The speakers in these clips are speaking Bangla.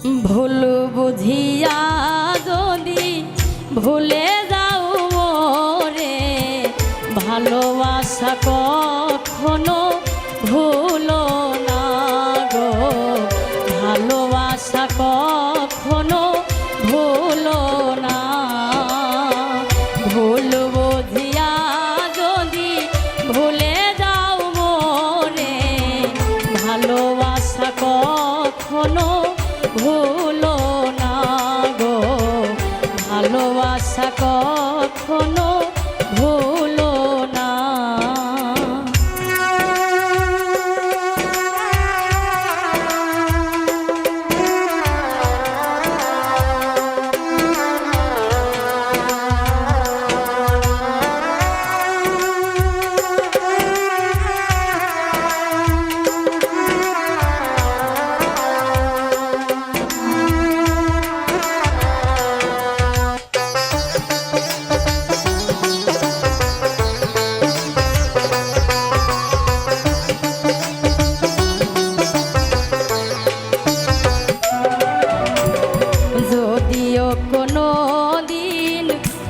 ভুল বুঝিয়া যদি ভুলে যাও মোরে, ভালোবাসা কখনো ভুলো না গো, ভালোবাসা কখনো ভুলো না। ভুল বুঝিয়া যদি ভুলে যাও মোরে, ভালোবাসা কখনো ভুলো না গো, ভালোবাসা কখনো ভুলো না।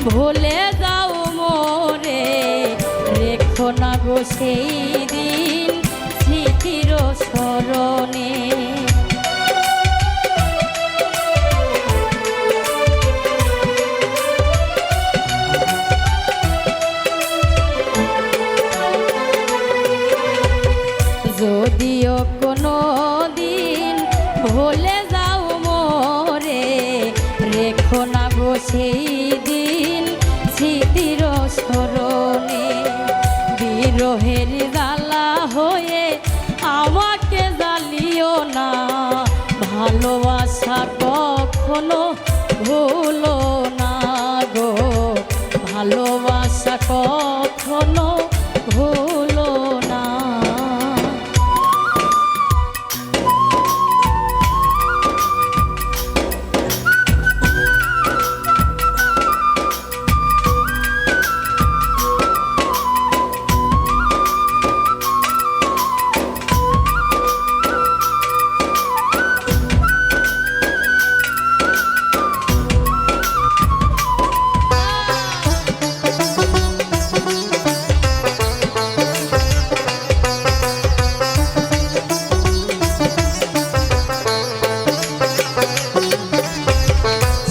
ভুলে যাও মোরে, রেখো না গো সেই দিন স্মৃতির স্মরণে। যদিও কোনো দিন ভুলে যাও মোরে, রেখো না গো সেই দিন স্মৃতির স্মরণে। বিরহের জ্বালা হয়ে আমাকে জ্বালিও না, ভালোবাসা কখনো ভুলো না গো, ভালোবাসা কখনো ভুলো না।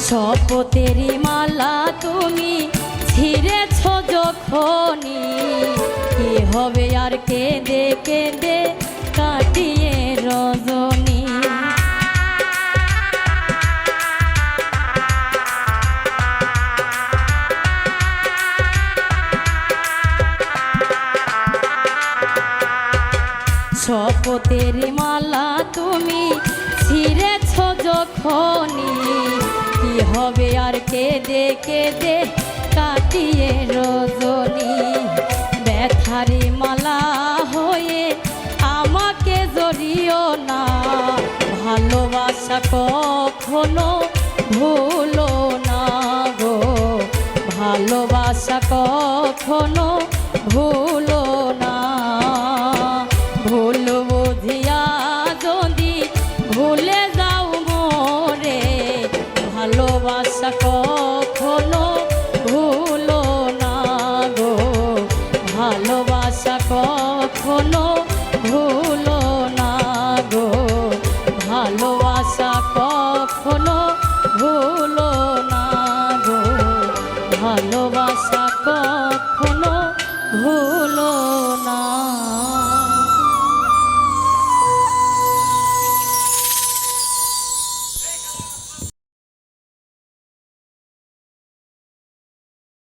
শপথেরি মালা তুমি ছিঁড়েছ যখনই, কি হবে আর কেঁদে কেঁদে কাটিয়ে রজনী। শপথেরি মালা তুমি ছিঁড়েছ যখনই, কি হবে আর কেঁদে কেঁদে কাটিয়ে রজনী। ব্যথারি মালা হয়ে আমাকে জড়িও না, ভালোবাসা কখনো ভুলো না গো, ভালোবাসা কখনো ভুলো না। ভুল বুঝিয়া যদি ভুলে যাও মোরে, ভালোবাসা কখনো ভুলো না গো, ভালোবাসা কখনো ভুলো না গো, ভালোবাসা কখনো ভুলো না গো, ভালোবাসা কখনো ভুলো